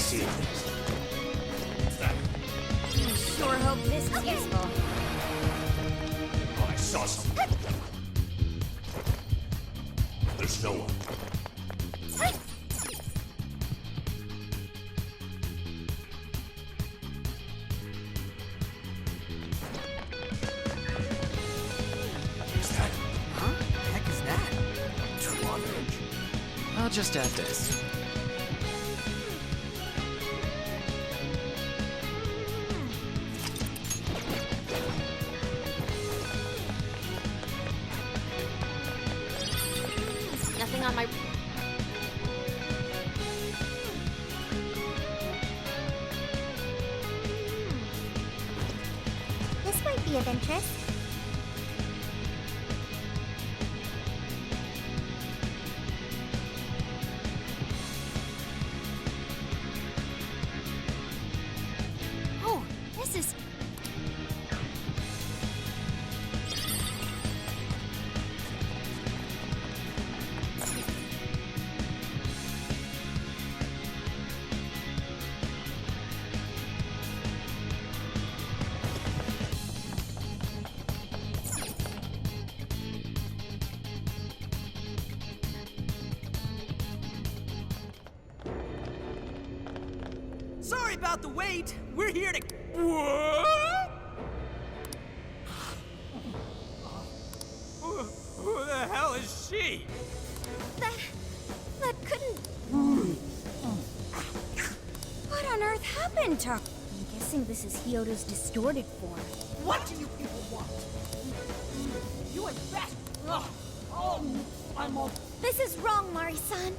see it next. Sure hope this is useful. Oh, I saw something. There's no one. Is that? Huh? The heck is that? Too on edge. I'll just add this. Nothing on my... This might be of interest. Oh, this is... Sorry about the wait. We're here to... What? Who the hell is she? That couldn't... What on earth happened to her? I'm guessing this is Hyodo's distorted form. What do you people want? You at best... I'm all... This is wrong, Mari-san.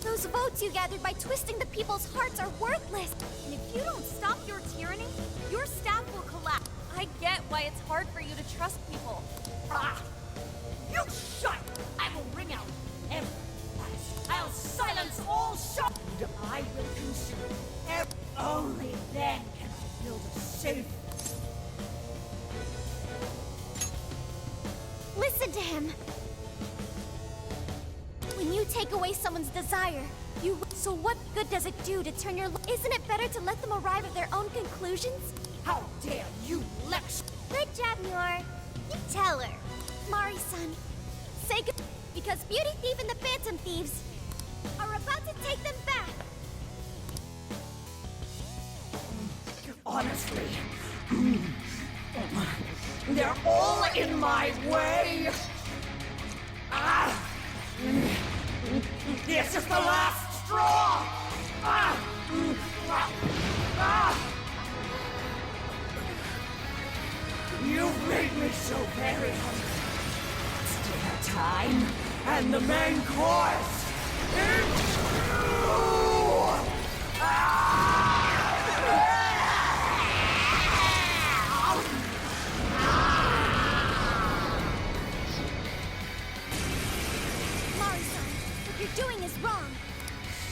Those votes you gathered by twisting the people's hearts are worthless. And if you don't stop your tyranny, your staff will collapse. I get why it's hard for you to trust people. You shut! I will ring out every voice. I'll silence all shout. I will consume every... Only then can I build a safe... Listen to him. When you take away someone's desire, So what good does it do to turn your... Isn't it better to let them arrive at their own conclusions? How dare you lecture? Good job, Yor. You tell her. Mari-san, say good... Because Beauty Thief and the Phantom Thieves are about to take them back. Honestly, they're all in my way. This is the last straw. You've made me so very hungry. It's dinner time, and the main course is Mari-san, what you're doing is wrong.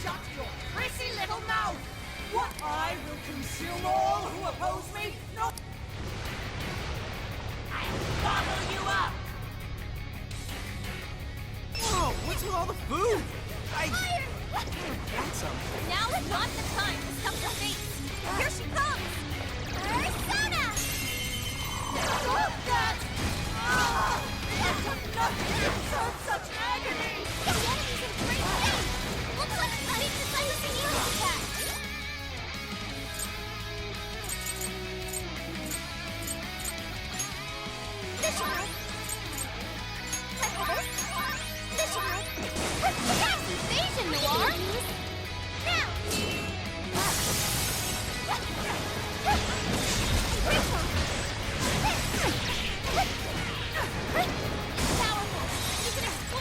Shut your prissy little mouth! What? I will consume all who oppose me? No! I'll gobble you up! Whoa, what's with all the food? Fire! Now is not the time to stuff your face. Here she comes! Persona! Stop that! I took nothing to deserve such agony! The enemy's in great shape! Looks like it's ready to send us a healing attack! This should work. Take over. This should work. Yes! Invasion, Noir! Now! Powerful! You can explode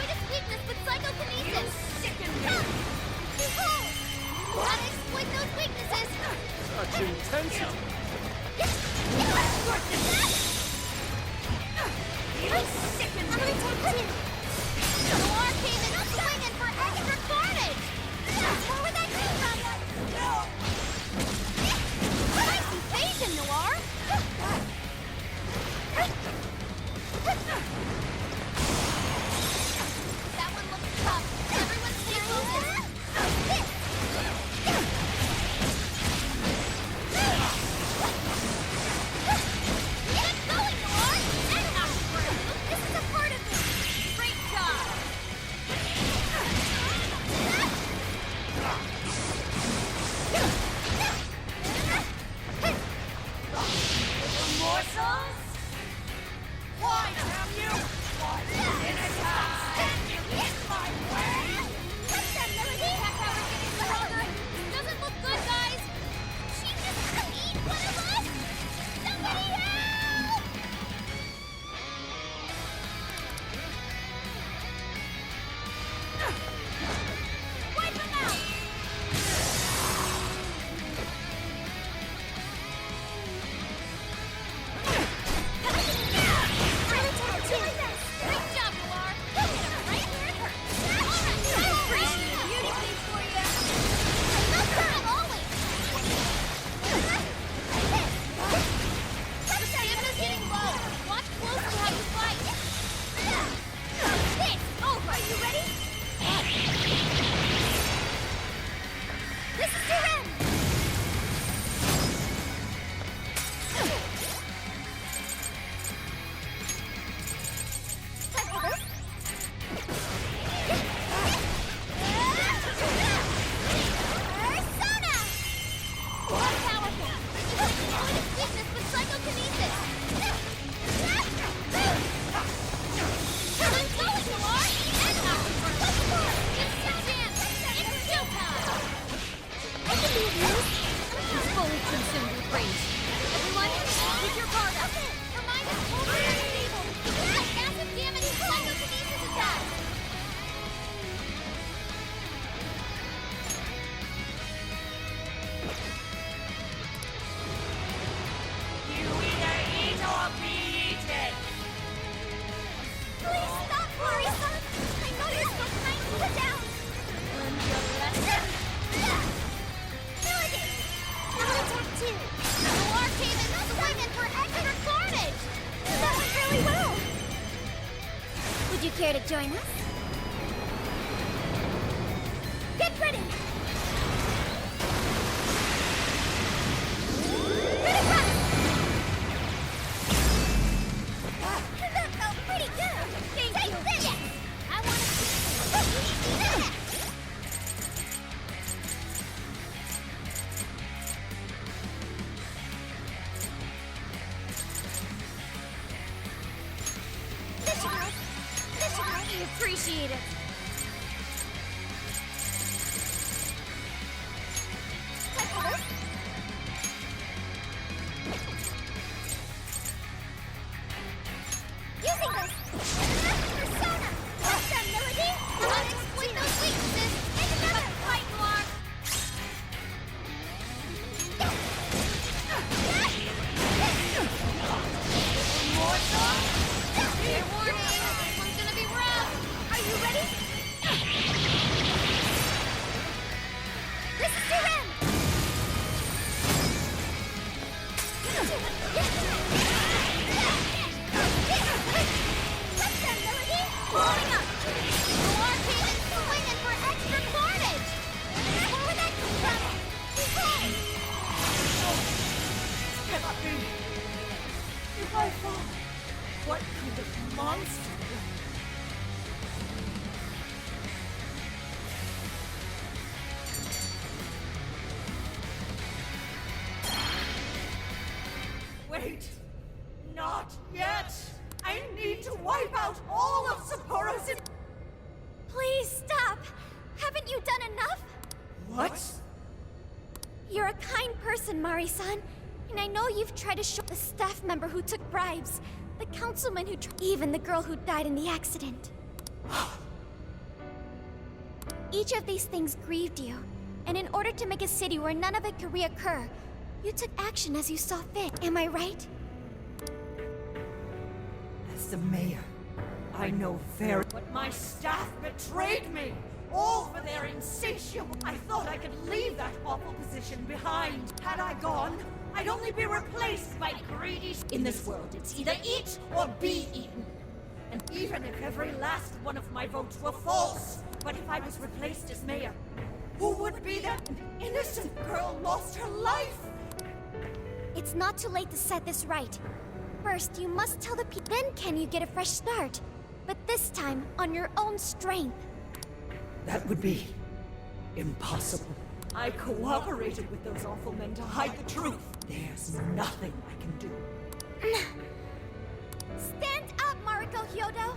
to join us? Get ready! Ready, run! That felt pretty good! Thank you! This. Yes. I want to see this! I appreciate it. Take this. Using this. Persona. What's that melody? How to exploit those weaknesses. And another. Fight, Noir. More song? Fair warning. This one's gonna be rough. Are you ready? This is your end. What's that melody? Blowing up. Noir came in swinging for extra carnage. Where would that come from? Behold! Cannot be. If I fall, what kind of monster? Wait! Not yet! I need to wipe out all of Sapporo's in- Please stop. Haven't you done enough? What? You're a kind person, Mari-san. And I know you've tried to show the staff member who took bribes, the councilman who even the girl who died in the accident. Each of these things grieved you, and in order to make a city where none of it could reoccur, you took action as you saw fit. Am I right? As the mayor, I know very but my staff betrayed me! All for their insatiable... I thought I could leave that awful position behind. Had I gone, I'd only be replaced by greedy... In this world, it's either eat or be eaten. And even if every last one of my votes were false, but if I was replaced as mayor, who would be that? An innocent girl lost her life! It's not too late to set this right. First, you must tell the people. Then can you get a fresh start? But this time, on your own strength. That would be impossible. I cooperated with those awful men to hide the truth. There's nothing I can do. Stand up, Mariko Hyodo!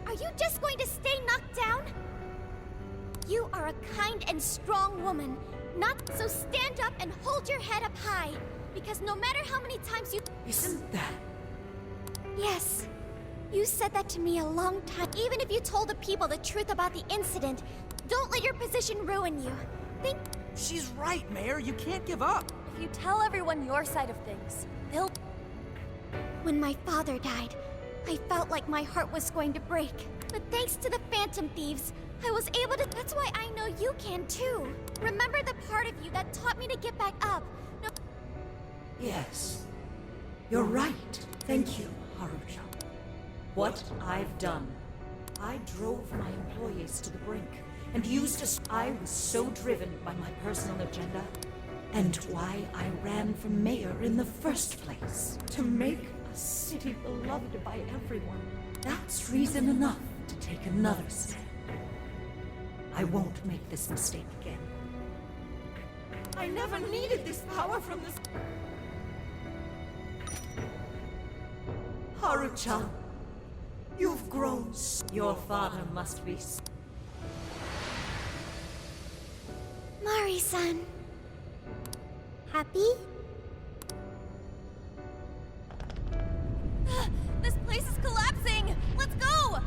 Are you just going to stay knocked down? You are a kind and strong woman. Not so stand up and hold your head up high. Because no matter how many times you... Isn't that... Yes. You said that to me a long time. Even if you told the people the truth about the incident, don't let your position ruin you. Think... She's right, Mayor. You can't give up. If you tell everyone your side of things, they'll... When my father died, I felt like my heart was going to break. But thanks to the Phantom Thieves, I was able to... That's why I know you can too. Remember the part of you that taught me to get back up. No... Yes. You're right. Thank you, Harucha. What I've done. I drove my employees to the brink and used a... I was so driven by my personal agenda and why I ran for mayor in the first place. To make a city beloved by everyone. That's reason enough to take another step. I won't make this mistake again. I never needed this power from this... Harucha, you've grown. Your father must be... Mari-san. Happy? This place is collapsing! Let's go!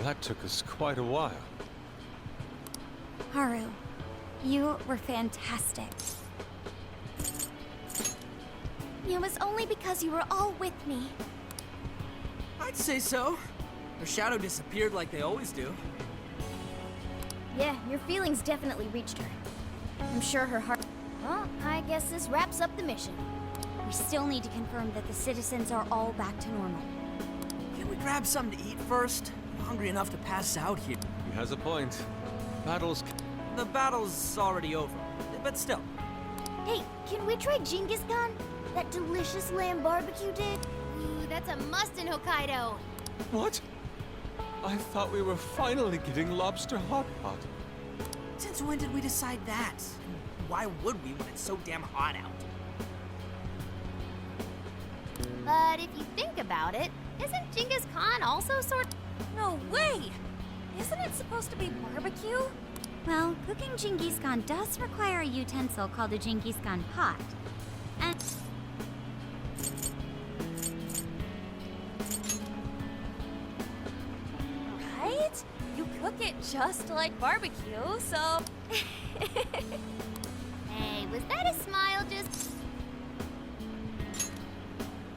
That took us quite a while. Haru, you were fantastic. It was only because you were all with me. I'd say so. Her shadow disappeared like they always do. Yeah, your feelings definitely reached her. I'm sure her heart... Well, I guess this wraps up the mission. We still need to confirm that the citizens are all back to normal. Can we grab something to eat first? I'm hungry enough to pass out here. He has a point. Battles. The battle's already over, but still. Hey, can we try Genghis Khan? That delicious lamb barbecue did? Ooh, that's a must in Hokkaido. What? I thought we were finally getting lobster hot pot. Since when did we decide that? And why would we when it's so damn hot out? But if you think about it, isn't Genghis Khan also sort... No way! Isn't it supposed to be barbecue? Well, cooking Genghis Khan does require a utensil called a Genghis Khan pot. And Right? You cook it just like barbecue, so... Hey, was that a smile just...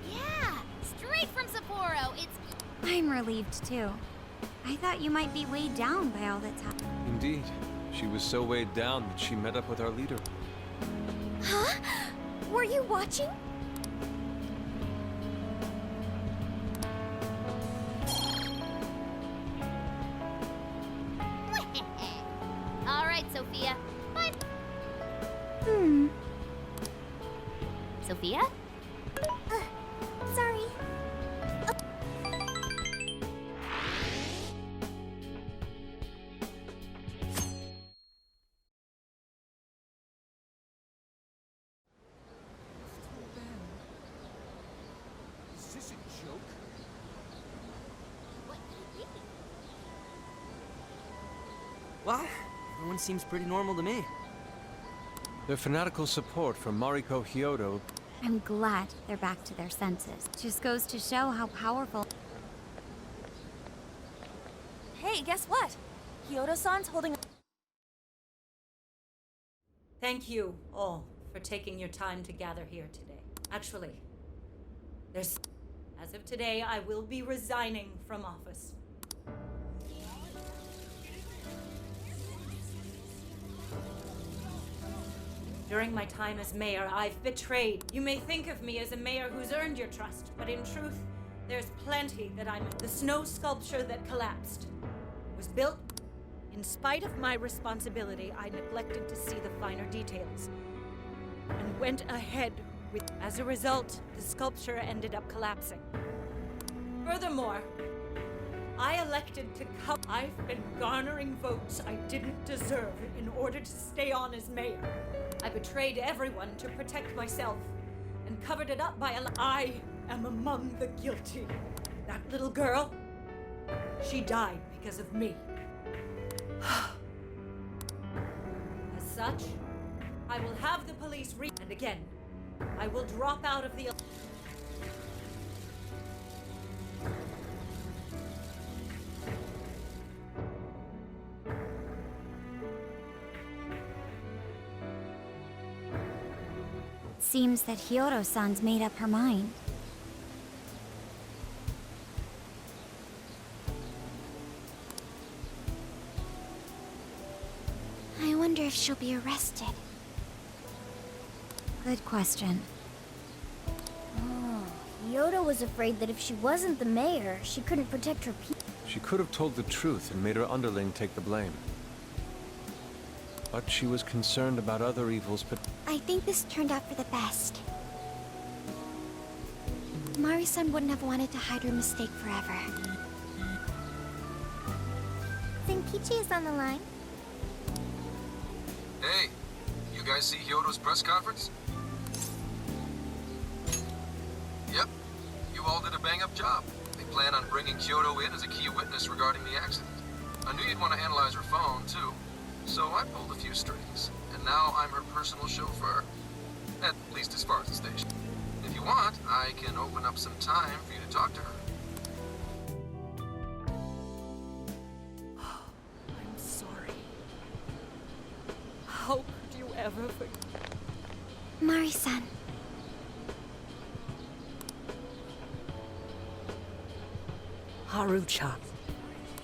Yeah, straight from Sapporo. It's... I'm relieved too. I thought you might be weighed down by all that's happened. Indeed. She was so weighed down that she met up with our leader. Huh? Were you watching? All right, Sophia. Bye. Sophia? Sorry. Is this a joke? What could it be? Well, everyone seems pretty normal to me. Their fanatical support for Mariko Hyodo. I'm glad they're back to their senses. Just goes to show how powerful. Hey, guess what? Kyoto-san's holding... Thank you all for taking your time to gather here today. Actually, as of today, I will be resigning from office. During my time as mayor, I've betrayed. You may think of me as a mayor who's earned your trust, but in truth, there's plenty that I'm... The snow sculpture that collapsed was built. In spite of my responsibility, I neglected to see the finer details and went ahead with... As a result, the sculpture ended up collapsing. Furthermore, I elected to come. I've been garnering votes I didn't deserve in order to stay on as mayor. I betrayed everyone to protect myself and covered it up by I am among the guilty. That little girl, she died because of me. As such, I will have the police and again, I will drop out of the... Seems that Hyodo-san's made up her mind. I wonder if she'll be arrested. Good question. Oh, Yoda was afraid that if she wasn't the mayor, she couldn't protect her people. She could have told the truth and made her underling take the blame. But she was concerned about other evils, but I think this turned out for the best. Mari-san wouldn't have wanted to hide her mistake forever. Zenkichi is on the line. Hey, you guys see Hyodo's press conference? Yep, you all did a bang-up job. They plan on bringing Kyoto in as a key witness regarding the accident. I knew you'd want to analyze her phone, too. So I pulled a few strings, and now I'm her personal chauffeur. At least as far as the station. If you want, I can open up some time for you to talk to her. I'm sorry. How could you ever forget? Mari-san. Haru-chan.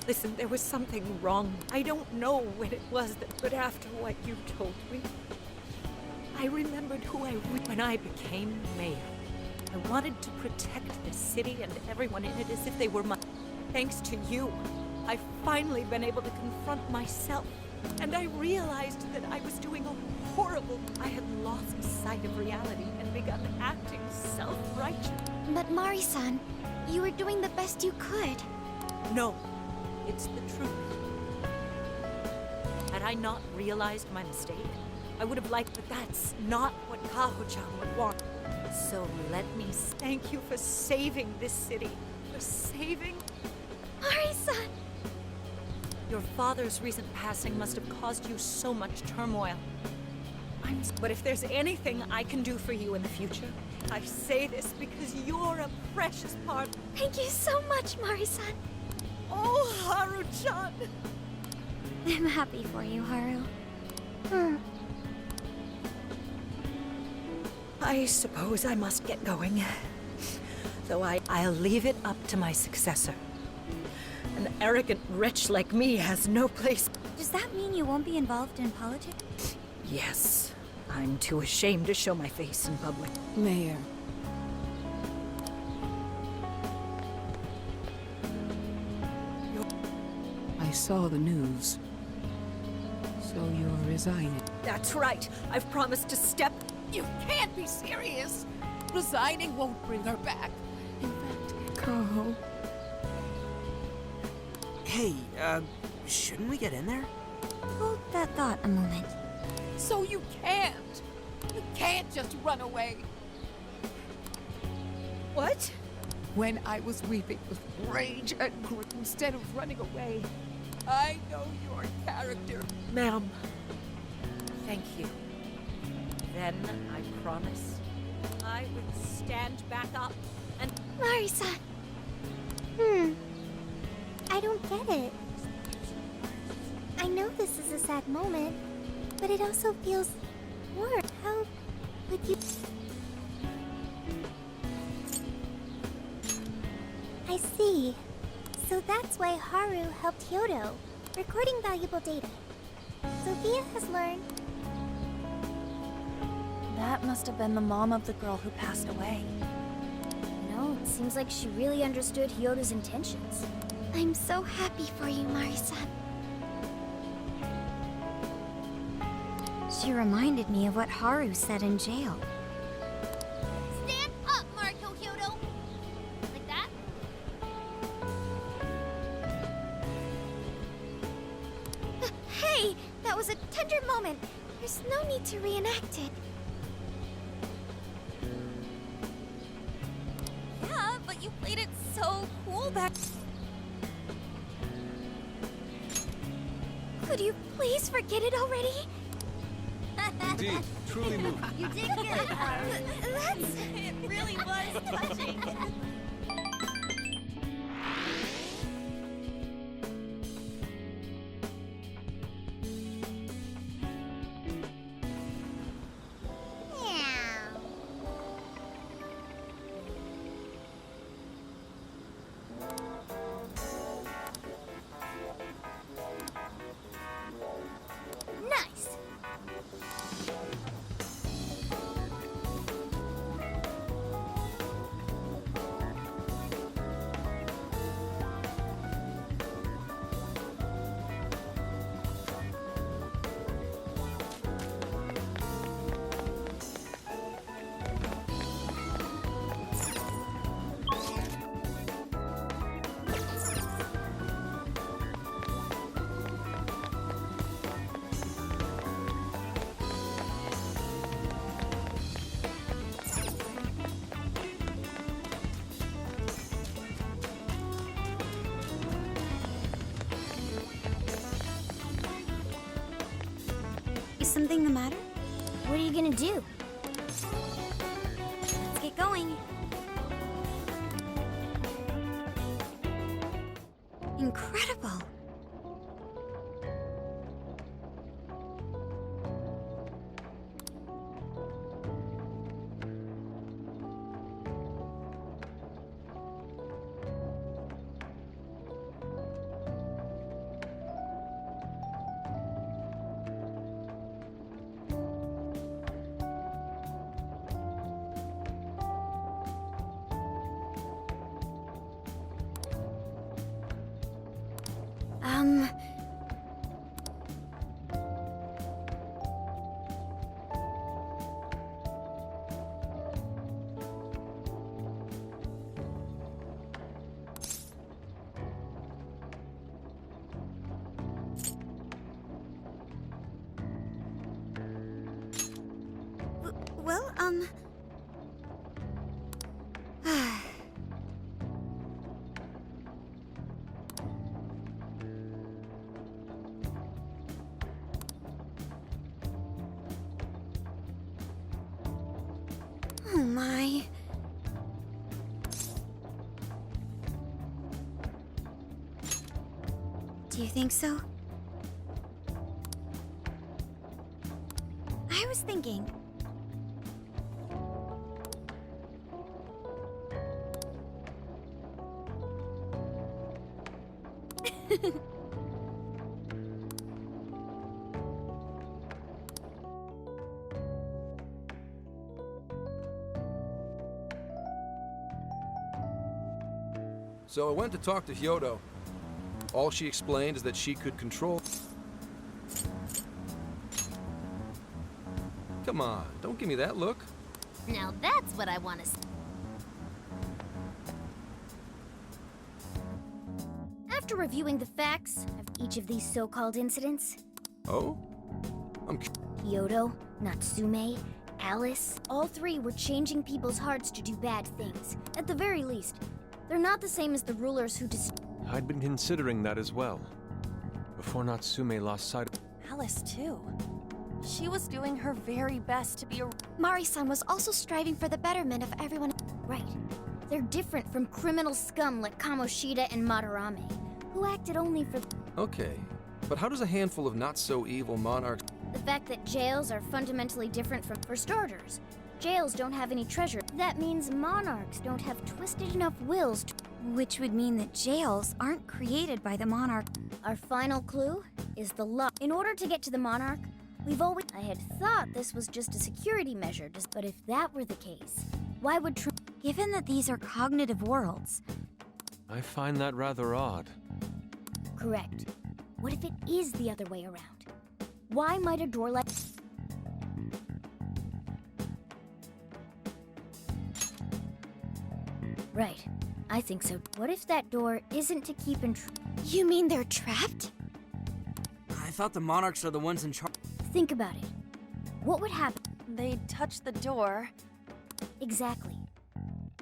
Listen, there was something wrong. I don't know what it was, but after what you told me, I remembered who when I became mayor. I wanted to protect the city and everyone in it as if they were my... Thanks to you, I've finally been able to confront myself. And I realized that I was doing a horrible... I had lost sight of reality and begun acting self-righteous. But Mari-san, you were doing the best you could. No, it's the truth. Had I not realized my mistake, I would have liked, but that's not what Kaho-chan would want. So let me thank you for saving this city. For saving... Mari-san! Your father's recent passing must have caused you so much turmoil. But if there's anything I can do for you in the future, I say this because you're a precious part. Thank you so much, Mari-san. Oh, Haru-chan! I'm happy for you, Haru. I suppose I must get going. Though I'll leave it up to my successor. An arrogant wretch like me has no place. Does that mean you won't be involved in politics? Yes, I'm too ashamed to show my face in public. Mayor. I saw the news. So you're resigning. That's right. I've promised to step... You can't be serious! Resigning won't bring her back. In fact, Kaho. Hey, shouldn't we get in there? Hold that thought a moment. so you can't! You can't just run away! What? When I was weeping with rage and grief instead of running away, I know your character. Ma'am, thank you. Then I promise I would stand back up and... Mari-san. I don't get it. I know this is a sad moment, but it also feels warm. How would you... I see. So that's why Haru helped Hyodo, recording valuable data. Sophia has learned... That must have been the mom of the girl who passed away. No, it seems like she really understood Hyodo's intentions. I'm so happy for you, Mari-san. She reminded me of what Haru said in jail. Stand up, Mariko Hyodo! Like that? Hey! That was a tender moment. There's no need to reenact it. Yeah, but you played it so cool back. Could you please forget it already? Indeed, truly moving. You did good, Haru. That's... It really was touching. Nice! Is something the matter? What are you gonna do? Let's get going. Incredible. Well, oh my. Do you think so? I was thinking. So I went to talk to Hyodo. All she explained is that she could control... Come on, don't give me that look. Now that's what I want to see. After reviewing the facts of each of these so-called incidents, Oh? Hyodo, Natsume, Alice, all three were changing people's hearts to do bad things. At the very least, they're not the same as the rulers who I'd been considering that as well. Before Natsume lost sight of... Alice, too. She was doing her very best to be a... Mari-san was also striving for the betterment of everyone. Right. They're different from criminal scum like Kamoshida and Madarame, who acted only for... Okay, but how does a handful of not-so-evil monarchs... The fact that jails are fundamentally different from... For starters, jails don't have any treasure. That means monarchs don't have twisted enough wills to... Which would mean that jails aren't created by the monarch. Our final clue is the lock. In order to get to the monarch, we've always... I had thought this was just a security measure, but if that were the case, why would... Given that these are cognitive worlds, I find that rather odd. Correct. What if it is the other way around? Why might a door like... Right. I think so. What if that door isn't to keep you mean they're trapped? I thought the monarchs are the ones in charge. Think about it. What would happen? They'd touch the door. Exactly.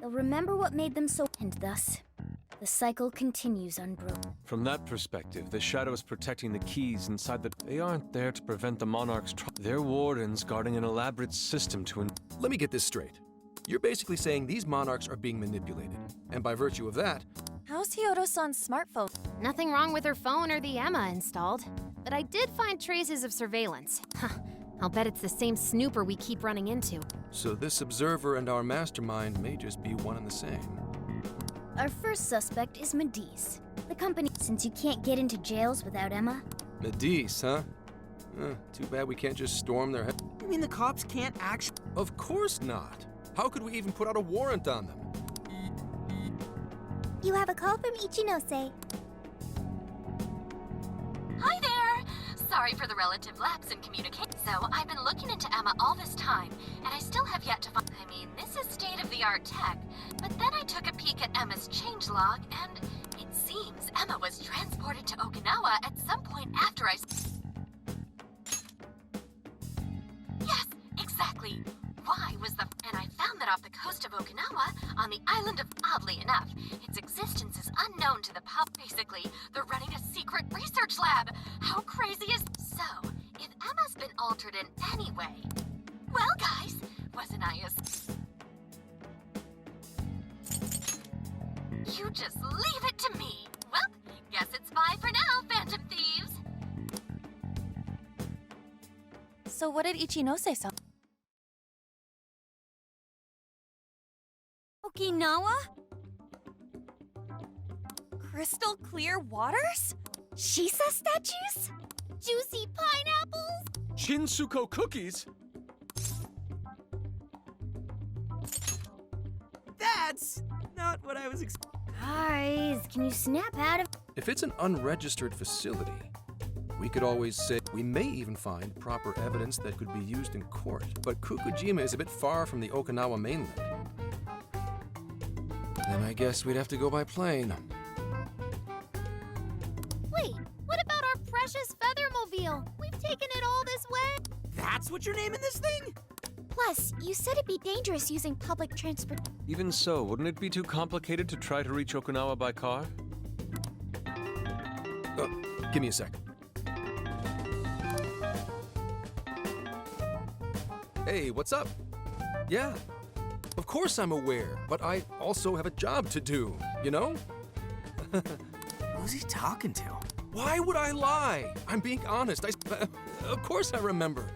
They'll remember what made them so... And thus, the cycle continues unbroken. From that perspective, the shadows protecting the keys inside the... They aren't there to prevent the monarch's... They're wardens guarding an elaborate system to... Let me get this straight. You're basically saying these monarchs are being manipulated, and by virtue of that... How's Hyodo-san's smartphone? Nothing wrong with her phone or the Emma installed. But I did find traces of surveillance. Huh, I'll bet it's the same snooper we keep running into. So this observer and our mastermind may just be one and the same. Our first suspect is Medice, the company. Since you can't get into jails without Emma... Medice, huh? Too bad we can't just storm their head. You mean the cops can't actually... Of course not. How could we even put out a warrant on them? You have a call from Ichinose. Hi there! Sorry for the relative lapse in communication. So, I've been looking into Emma all this time, and I still have yet to find... I mean, this is state-of-the-art tech, but then I took a peek at Emma's changelog, and it seems Emma was transported to Okinawa at some point after I... Yes, exactly! Why was the... And I found that off the coast of Okinawa, on the island of... Oddly enough, its existence is unknown to the pub. Basically, they're running a secret research lab. How crazy is... So, if Emma's been altered in any way... Well, guys, wasn't I as... You just leave it to me. Well, guess it's bye for now, Phantom Thieves. So what did Ichinose say? Okinawa? Crystal clear waters? Shisa statues? Juicy pineapples? Shinsuko cookies? That's not what I was expecting. Guys, can you snap out of... If it's an unregistered facility, we could always say we may even find proper evidence that could be used in court. But Kukujima is a bit far from the Okinawa mainland. Then I guess we'd have to go by plane. Wait, what about our precious Feathermobile? We've taken it all this way. That's what you're naming this thing? Plus, you said it'd be dangerous using public transport. Even so, wouldn't it be too complicated to try to reach Okinawa by car? Give me a second. Hey, what's up? Yeah, of course I'm aware, but I also have a job to do, you know? Who's he talking to? Why would I lie? I'm being honest. Of course I remember.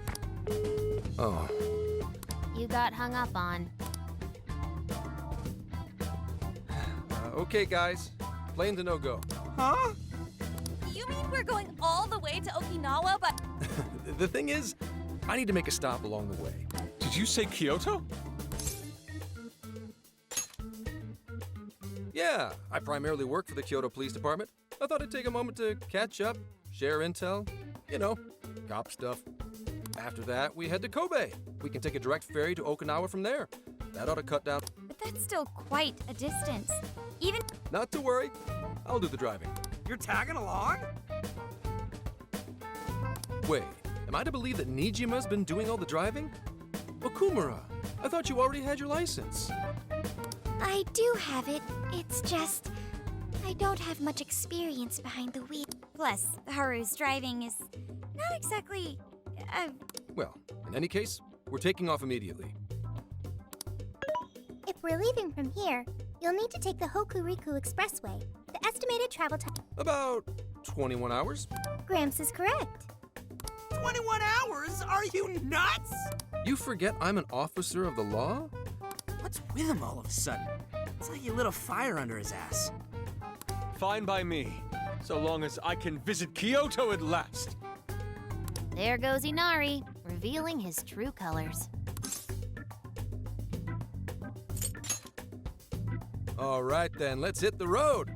Oh. You got hung up on. Okay, guys. Plane's a no-go. Huh? You mean we're going all the way to Okinawa, but The thing is, I need to make a stop along the way. Did you say Kyoto? Yeah, I primarily work for the Kyoto Police Department. I thought I'd take a moment to catch up, share intel, you know, cop stuff. After that, we head to Kobe. We can take a direct ferry to Okinawa from there. That ought to cut down. But that's still quite a distance. Even Not to worry, I'll do the driving. You're tagging along? Wait, am I to believe that Nijima's been doing all the driving? Okumura, I thought you already had your license. I do have it. It's just I don't have much experience behind the wheel. plus, Haru's driving is not exactly. Well, in any case, we're taking off immediately. If we're leaving from here, you'll need to take the Hokuriku Expressway. The estimated travel time. About 21 hours. Gramps is correct. 21 hours? Are you nuts? You forget I'm an officer of the law? What's with him all of a sudden? It's like you lit a fire under his ass. Fine by me, so long as I can visit Kyoto at last. There goes Inari, revealing his true colors. All right then, let's hit the road.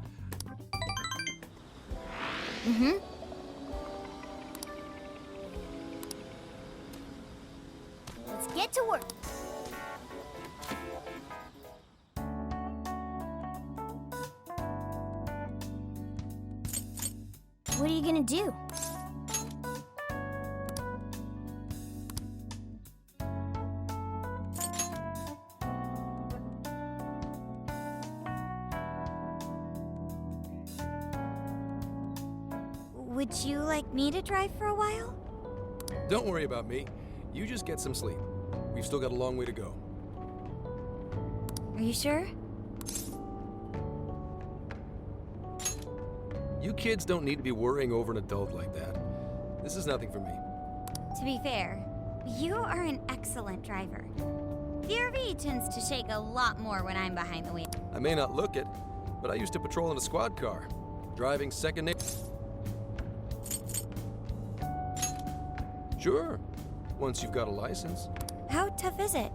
Let's get to work. What are you gonna do? Would you like me to drive for a while? Don't worry about me. You just get some sleep. We've still got a long way to go. Are you sure? You kids don't need to be worrying over an adult like that. This is nothing for me. To be fair, you are an excellent driver. VRV tends to shake a lot more when I'm behind the wheel. I may not look it, but I used to patrol in a squad car. Driving second nature. Sure, once you've got a license. How tough is it?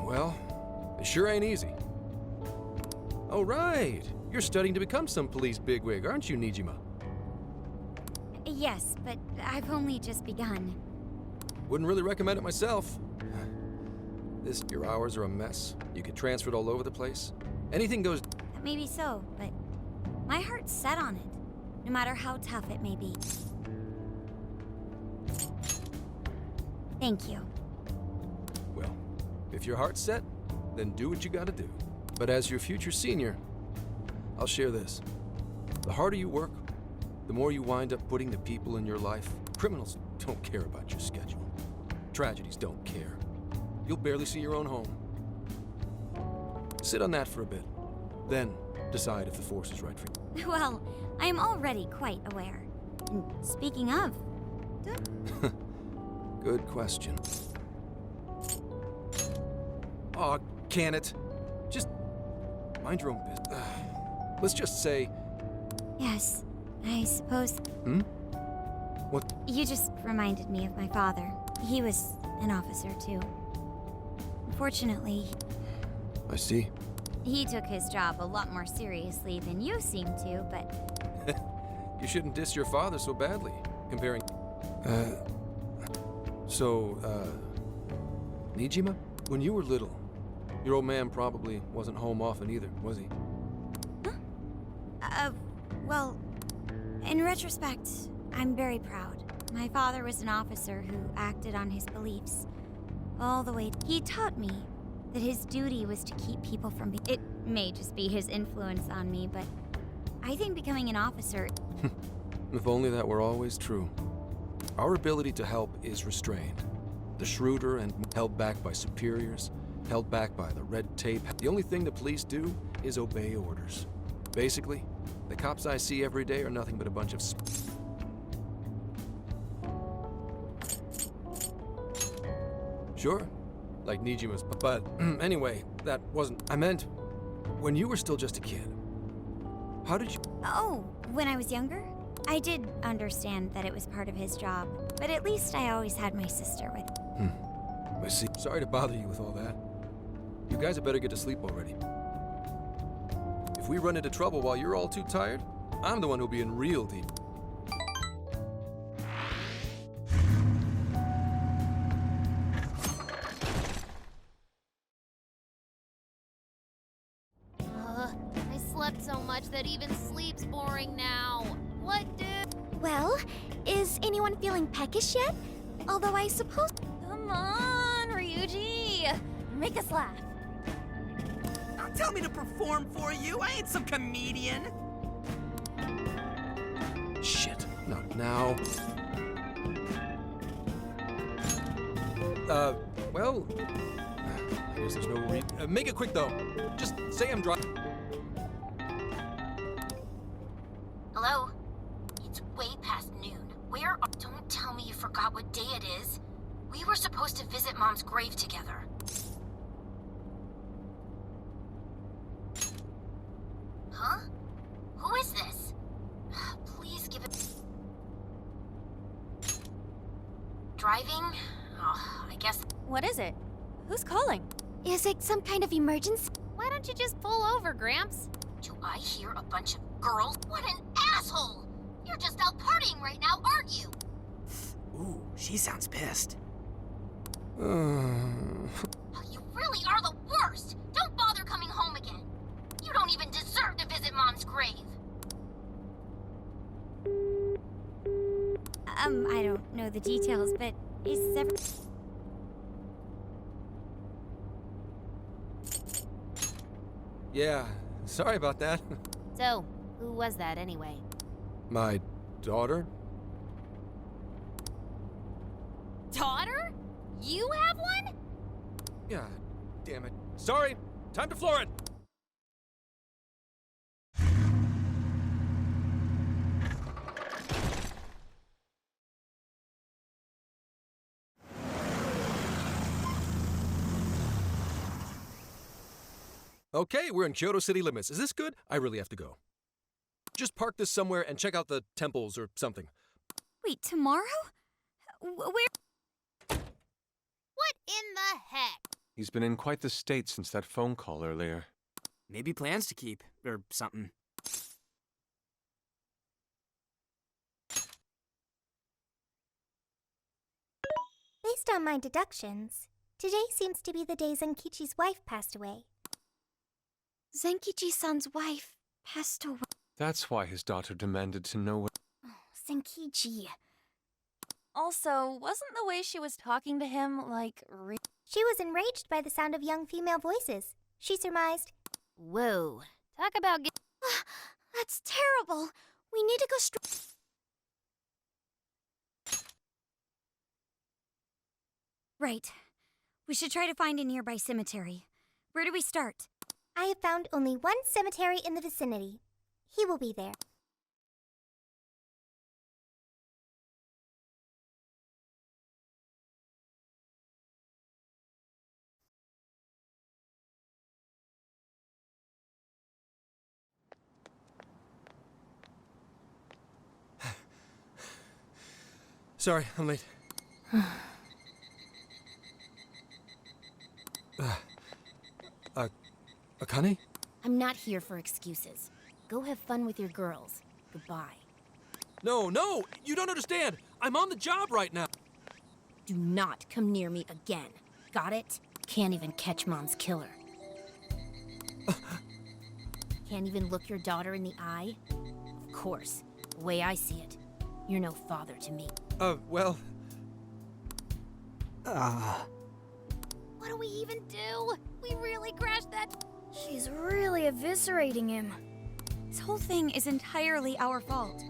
Well, it sure ain't easy. Oh, right. You're studying to become some police bigwig, aren't you, Nijima? Yes, but I've only just begun. Wouldn't really recommend it myself. Your hours are a mess. You get transferred all over the place. Anything goes. Maybe so, but my heart's set on it, no matter how tough it may be. Thank you. Well, if your heart's set, then do what you gotta do. But as your future senior, I'll share this. The harder you work, the more you wind up putting the people in your life. Criminals don't care about your schedule. Tragedies don't care. You'll barely see your own home. Sit on that for a bit. Then decide if the force is right for you. Well, I am already quite aware. And speaking of, Good question. Aw, can it? Just mind your own business. Let's just say. yes, I suppose. What? You just reminded me of my father. He was an officer, too. Unfortunately, I see. he took his job a lot more seriously than you seem to, but You shouldn't diss your father so badly, comparing... Nijima? When you were little, your old man probably wasn't home often either, was he? Well, in retrospect, I'm very proud. My father was an officer who acted on his beliefs all the way. He taught me that his duty was to keep people from It may just be his influence on me, but I think becoming an officer... If only that were always true. Our ability to help is restrained. The shrewder and held back by superiors, held back by the red tape. The only thing the police do is obey orders. Basically, the cops I see every day are nothing but a bunch of... Sure, like Nijima's, but anyway, that wasn't... I meant, when you were still just a kid, how did you... Oh, when I was younger? I did understand that it was part of his job, but at least I always had my sister with me. I see. Sorry to bother you with all that. You guys had better get to sleep already. If we run into trouble while you're all too tired, I'm the one who'll be in real deep. I slept so much that even sleep's boring now. What do? Well, is anyone feeling peckish yet? Although I suppose... Come on, Ryuji. Make us laugh. Don't tell me to perform for you. I ain't some comedian. Shit, not now. Well... I guess there's no reason... make it quick, though. Just say I'm driving. Hello? It's way past noon. Where are... Don't tell me you forgot what day it is. We were supposed to visit Mom's grave together. Huh? Who is this? Please give it... Driving? Oh, I guess... What is it? Who's calling? Is it some kind of emergency? Why don't you just pull over, Gramps? Do I hear a bunch of girls? What an asshole! You're just out partying right now, aren't you? Ooh, she sounds pissed. You really are the worst! Don't bother coming home again. You don't even deserve to visit Mom's grave. I don't know the details, but is every... Yeah, sorry about that. So, who was that anyway? My daughter? Daughter? You have one? Yeah, damn it. Sorry, time to floor it! Okay, we're in Kyoto city limits. Is this good? I really have to go. Just park this somewhere and check out the temples or something. Wait, tomorrow? Where? What in the heck? He's been in quite the state since that phone call earlier. Maybe plans to keep, or something. Based on my deductions, today seems to be the day Zenkichi's wife passed away. Zenkichi-san's wife passed away. That's why his daughter demanded to know what... Zenkichi. Also, wasn't the way she was talking to him, like, She was enraged by the sound of young female voices. She surmised... Whoa. Talk about That's terrible. We need to go Right. We should try to find a nearby cemetery. Where do we start? I have found only one cemetery in the vicinity. He will be there. Sorry, I'm late. Akane? I'm not here for excuses. Go have fun with your girls. Goodbye. No, you don't understand. I'm on the job right now. Do not come near me again. Got it? Can't even catch Mom's killer. Can't even look your daughter in the eye? Of course. The way I see it, you're no father to me. Well... What do we even do? We really crashed that. She's really eviscerating him. This whole thing is entirely our fault.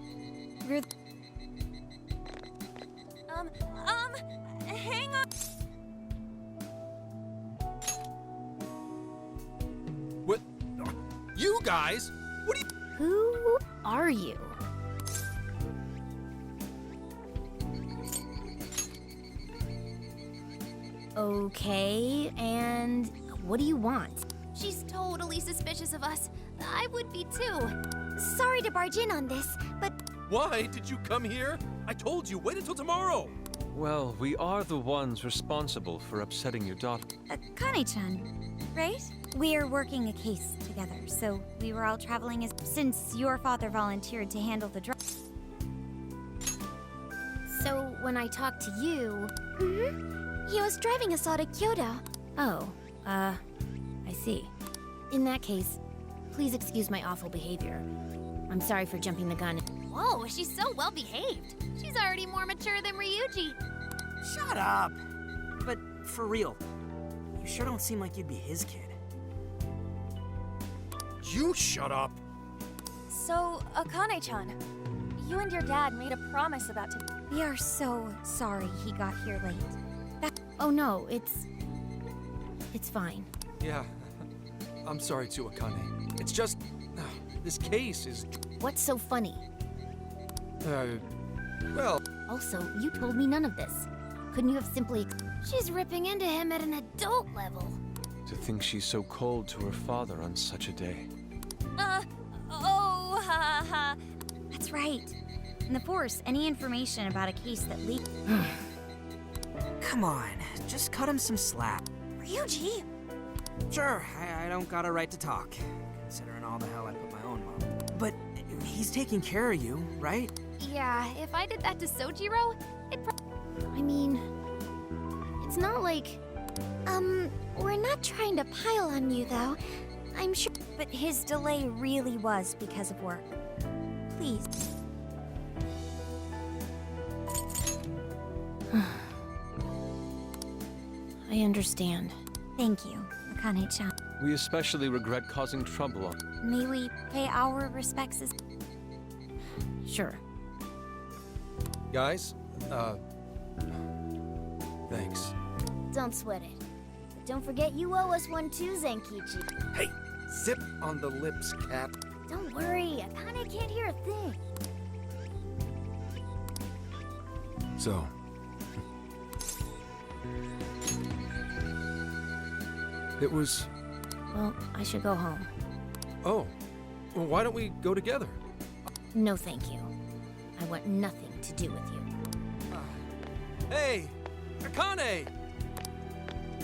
We're hang on. What? You guys? What do you... Who are you? Okay, and what do you want? She's totally suspicious of us. I would be too. Sorry to barge in on this, but Why did you come here? I told you, wait until tomorrow. Well, we are the ones responsible for upsetting your daughter. Akane-chan, right? We're working a case together, so we were all traveling since your father volunteered to handle the drug. So, when I talked to you... He was driving us all to Kyoto. Oh, I see. In that case, please excuse my awful behavior. I'm sorry for jumping the gun. Whoa, she's so well behaved. She's already more mature than Ryuji. Shut up! But for real, you sure don't seem like you'd be his kid. You shut up. So, Akane-chan, you and your dad made a promise about to... We are so sorry he got here late. Oh no, it's fine. Yeah, I'm sorry too, Akane. It's just... this case is... What's so funny? Well... Also, you told me none of this. Couldn't you have simply... She's ripping into him at an adult level. To think she's so cold to her father on such a day. That's right. In the Force, any information about a case that leaked... Come on, just cut him some slack. Ryuji! Sure, I don't got a right to talk, considering all the hell I put my own mom. But he's taking care of you, right? Yeah, if I did that to Sojiro, I mean... It's not like... We're not trying to pile on you, though. I'm sure... But his delay really was because of work. Please. I understand. Thank you, Akane-chan. We especially regret causing trouble. May we pay our respects as... Sure. Guys, thanks. Don't sweat it. But don't forget you owe us one too, Zenkichi. Hey, zip on the lips, Cap. Don't worry, Akane can't hear a thing. So... It was... Well, I should go home. Oh, well, why don't we go together? No, thank you. I want nothing to do with you. Hey, Akane!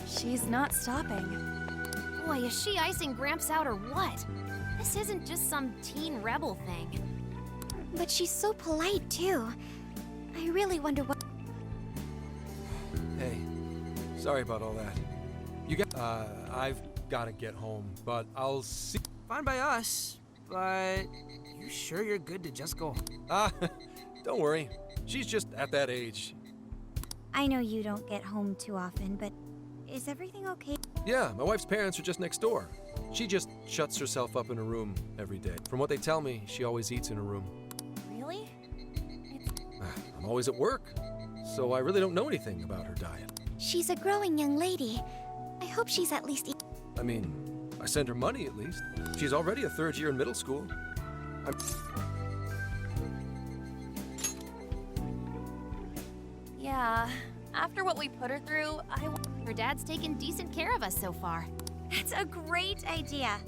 She's not stopping. Boy, is she icing Gramps out or what? This isn't just some teen rebel thing. But she's so polite, too. I really wonder what... Hey, sorry about all that. I've gotta get home, but I'll see... Fine by us, but you sure you're good to just go? Don't worry. She's just at that age. I know you don't get home too often, but is everything okay? Yeah, my wife's parents are just next door. She just shuts herself up in her room every day. From what they tell me, she always eats in her room. Really? I'm always at work, so I really don't know anything about her diet. She's a growing young lady. I hope she's at least... I mean, I send her money at least. She's already a third year in middle school. Yeah, after what we put her through, Her dad's taken decent care of us so far. That's a great idea.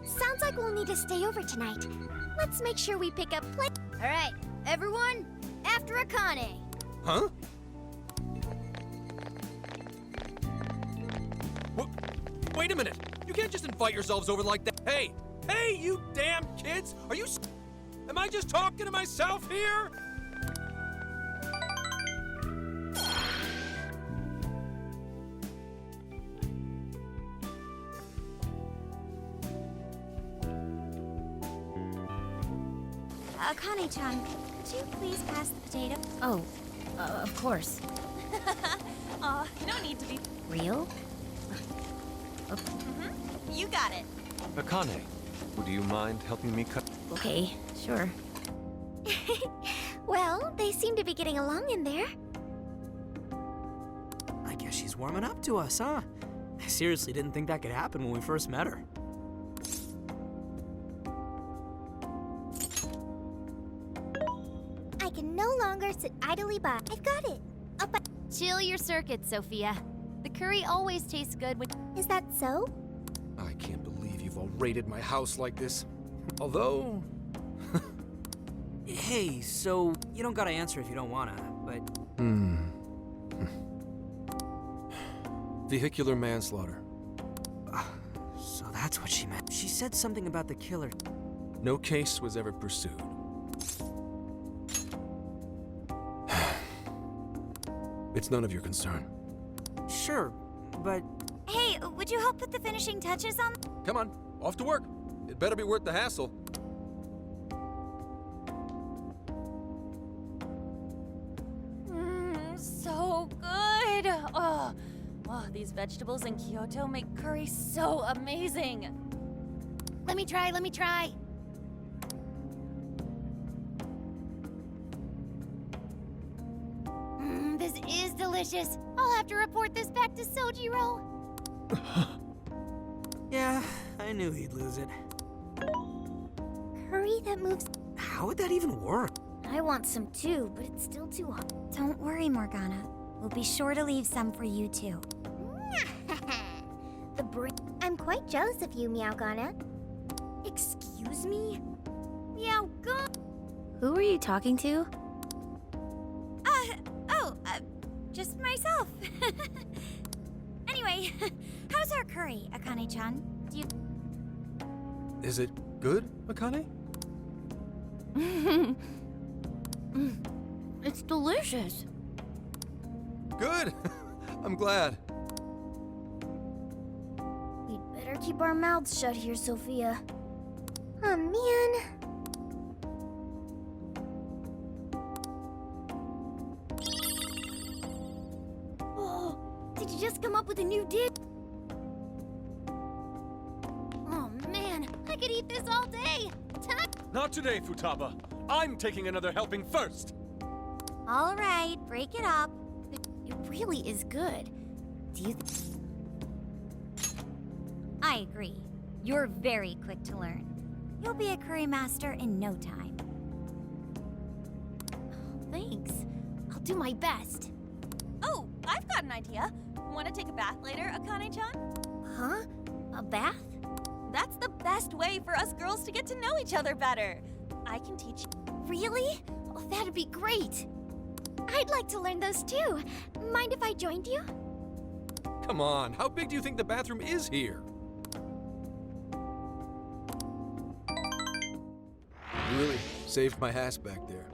Sounds like we'll need to stay over tonight. Let's make sure we pick up play... All right, everyone, after Akane. Huh? Wait a minute! You can't just invite yourselves over like that! Hey! Hey, you damn kids! Are you... Am I just talking to myself here? Akane-chan, could you please pass the potato? Oh, of course. Aw, no need to be. Real? You got it. Akane, would you mind helping me cut? Okay, sure. Well, they seem to be getting along in there. I guess she's warming up to us, huh? I seriously didn't think that could happen when we first met her. I can no longer sit idly by. I've got it. Up. Chill your circuit, Sophia. The curry always tastes good when. Is that so? I can't believe you've all raided my house like this. Although, Hey, so you don't gotta answer if you don't wanna, but vehicular manslaughter. so that's what she meant. She said something about the killer. No case was ever pursued. It's none of your concern. Sure, but Hey, would you help put the finishing touches on? Come on, off to work. It better be worth the hassle. So good. Oh, these vegetables in Kyoto make curry so amazing. Let me try. This is delicious. I'll have to report this back to Sojiro. yeah, I knew he'd lose it. Curry that moves. How would that even work? I want some too, but it's still too hot. Don't worry, Morgana. We'll be sure to leave some for you too. The brain. I'm quite jealous of you, Meowgana. Excuse me? Meowgana? Who are you talking to? Just myself. Anyway, how's our curry, Akane-chan? Do you... Is it good, Akane? It's delicious. Good. I'm glad. We'd better keep our mouths shut here, Sophia. Oh, man. Oh, did you just come up with a new dish? Oh man, I could eat this all day. Not today, Futaba. I'm taking another helping first. All right, break it up. It really is good. Do you I agree. You're very quick to learn. You'll be a curry master in no time. Thanks. I'll do my best. Oh, I've got an idea. Want to take a bath later, Akane-chan? Huh? A bath? That's the best way for us girls to get to know each other better. I can teach you. Really? Oh, that'd be great. I'd like to learn those too. Mind if I joined you? Come on, how big do you think the bathroom is here? You really saved my ass back there.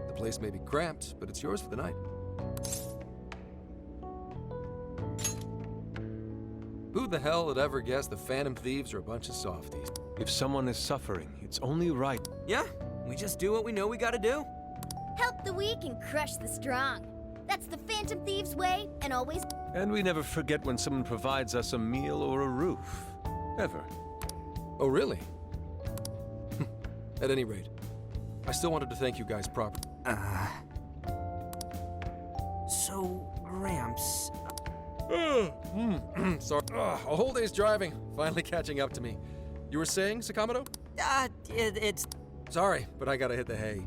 The place may be cramped, but it's yours for the night. Who the hell would ever guess the Phantom Thieves are a bunch of softies? If someone is suffering, it's only right. Yeah, we just do what we know we gotta do. Help the weak and crush the strong. That's the Phantom Thieves way, and always. And we never forget when someone provides us a meal or a roof. Ever. Oh, really? At any rate, I still wanted to thank you guys properly. So, Gramps, Sorry. A whole day's driving. Finally catching up to me. You were saying, Sakamoto? it's... Sorry, but I gotta hit the hay.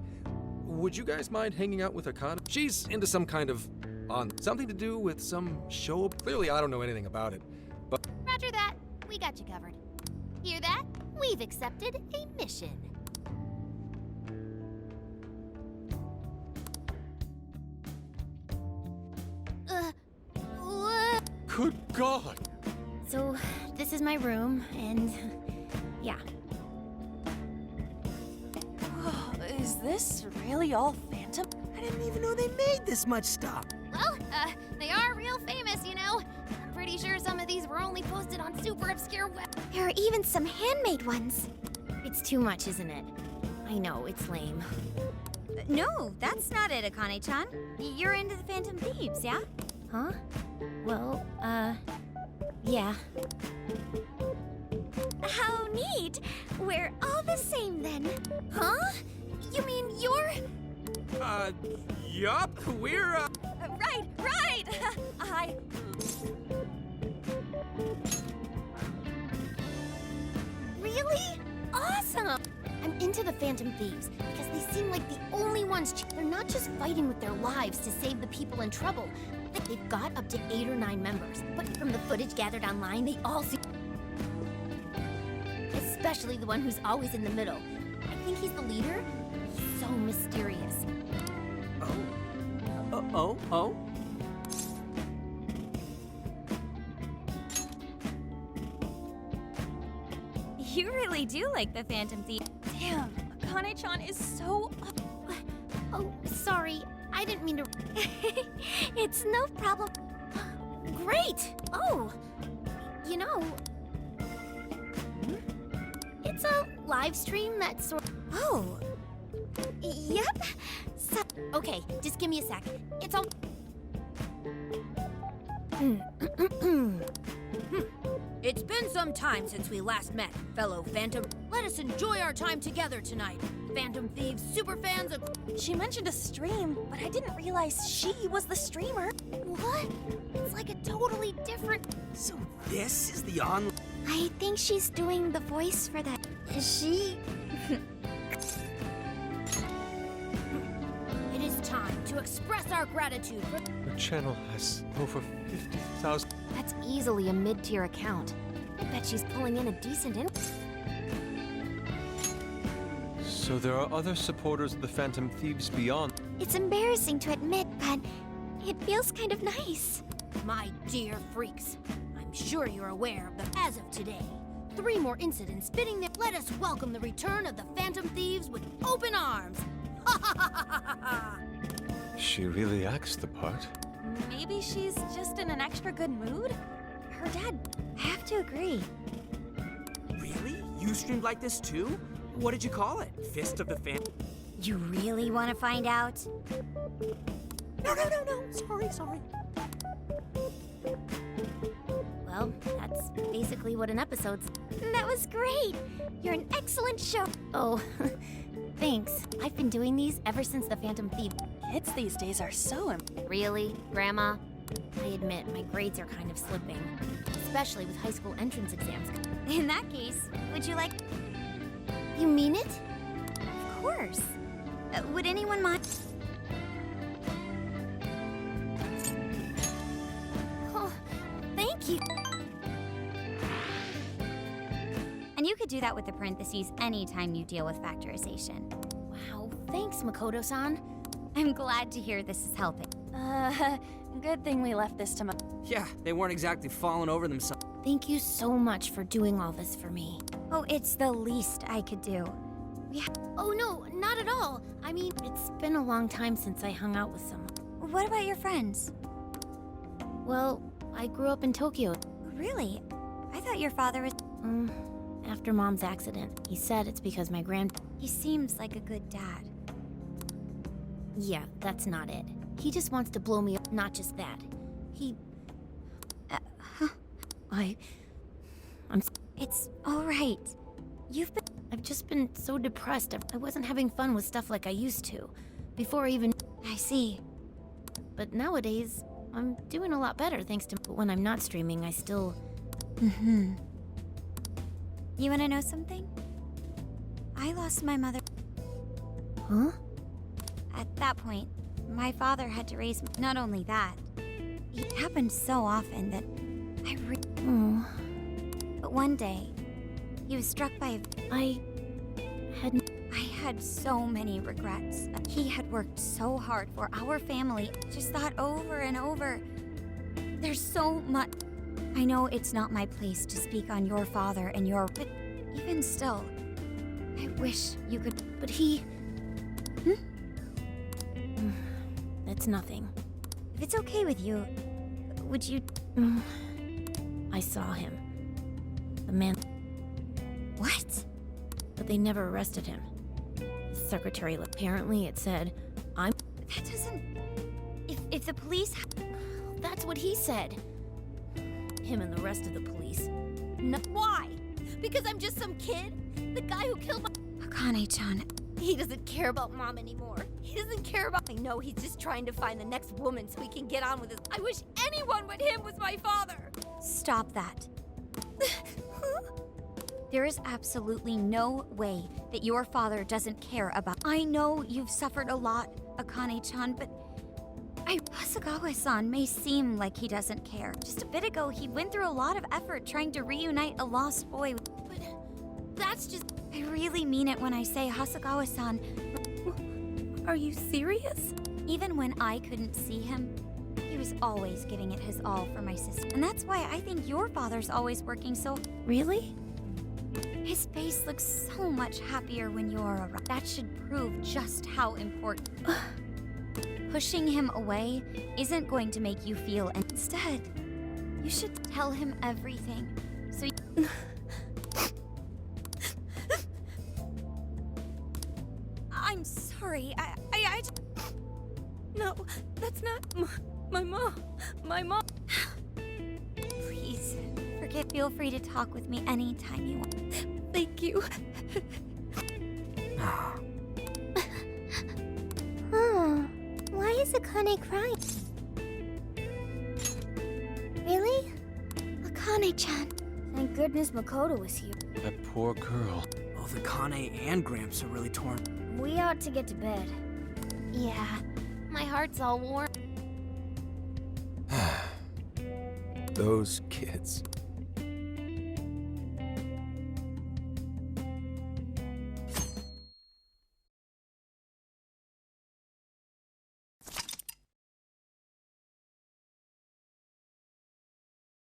Would you guys mind hanging out with Akane? She's into some kind of... something to do with some show. Clearly, I don't know anything about it. But Roger that. We got you covered. Hear that? We've accepted a mission. Good God! So, this is my room, and yeah. this really all Phantom? I didn't even know they made this much stuff. Well, they are real famous, you know. I'm pretty sure some of these were only posted on super obscure web. There are even some handmade ones. It's too much, isn't it? I know, it's lame. No, that's not it, Akane-chan. You're into the Phantom Thieves, yeah? Huh? Well, yeah. How neat! We're all the same then. Huh? You mean you're... Yup, we're, Right! Really? Awesome! I'm into the Phantom Thieves because they seem like the only ones. They're not just fighting with their lives to save the people in trouble. They've got up to 8 or 9 members, but from the footage gathered online, they all seem... Especially the one who's always in the middle. I think he's the leader. He's so mysterious. Oh? You really do like the Phantom Thieves. Damn, Akane-chan is so... Oh, sorry. I didn't mean to... It's no problem. Great! Oh, you know... It's a live stream that sort... Oh. Yep. So Okay, just give me a sec. It's all... It's been some time since we last met, fellow Phantom. Let us enjoy our time together tonight. Phantom Thieves superfans of... She mentioned a stream, but I didn't realize she was the streamer. What? It's like a totally different... So this is the online... I think she's doing the voice for that. Is she? It is time to express our gratitude for... The channel has over 50,000. That's easily a mid-tier account. I bet she's pulling in a decent income. So there are other supporters of the Phantom Thieves beyond. It's embarrassing to admit, but it feels kind of nice. My dear freaks, I'm sure you're aware of the... As of today, 3 more incidents fitting that... Let us welcome the return of the Phantom Thieves with open arms. Ha ha ha ha ha ha! She really acts the part. Maybe she's just in an extra good mood? Her dad... I have to agree. Really? You streamed like this too? What did you call it? Fist of the Fan? You really want to find out? No. Sorry. Well, that's basically what an episode's... That was great. You're an excellent show. Oh, thanks. I've been doing these ever since the Phantom Thief. Kids these days are so... Really, Grandma? I admit, my grades are kind of slipping. Especially with high school entrance exams. In that case, would you like... You mean it? Of course. Would anyone mind... Oh, thank you. And you could do that with the parentheses anytime you deal with factorization. Wow, thanks, Makoto-san. I'm glad to hear this is helping. Good thing we left this to Yeah, they weren't exactly falling over themselves. Thank you so much for doing all this for me. Oh, it's the least I could do. Oh no, not at all. I mean, it's been a long time since I hung out with someone. What about your friends? Well, I grew up in Tokyo. Really? I thought your father was... After Mom's accident, he said it's because my He seems like a good dad. Yeah, that's not it. He just wants to blow me up. Not just that. He... I'm... It's all right. I've just been so depressed. I wasn't having fun with stuff like I used to. Before I even... I see. But nowadays, I'm doing a lot better thanks to... But when I'm not streaming, I still... You wanna know something? I lost my mother. Huh? At that point, my father had to raise me. Not only that, it happened so often that Oh. But one day, he was struck by I had so many regrets. He had worked so hard for our family. Just thought over and over. There's so much. I know it's not my place to speak on your father and your... But even still, I wish you could... But he... It's nothing. If it's okay with you, would you... I saw him. The man... What? But they never arrested him. His secretary... Apparently it said, I'm... That doesn't... If the police... That's what he said. Him and the rest of the police. No, why? Because I'm just some kid? The guy who killed my... Akane-chan, He doesn't care about Mom anymore. He doesn't care about... I know he's just trying to find the next woman so he can get on with his... I wish anyone but him was my father! stop that. There is absolutely no way that your father doesn't care about... I know you've suffered a lot, Akane-chan, but... Hasegawa-san may seem like he doesn't care. Just a bit ago, he went through a lot of effort trying to reunite a lost boy. But that's just... I really mean it when I say Hasegawa-san. Are you serious? Even when I couldn't see him, he was always giving it his all for my sister. And that's why I think your father's always working so... Really? His face looks so much happier when you're around. That should prove just how important... Pushing him away isn't going to make you feel... Instead, you should tell him everything. So you... I'm sorry. I No, that's not my mom. My mom. Please, feel free to talk with me anytime you want. Thank you. Why is Akane crying? Really? Akane-chan. Thank goodness Makoto was here. That poor girl. Both Akane and Gramps are really torn. We ought to get to bed. Yeah, My heart's all warm. Those kids.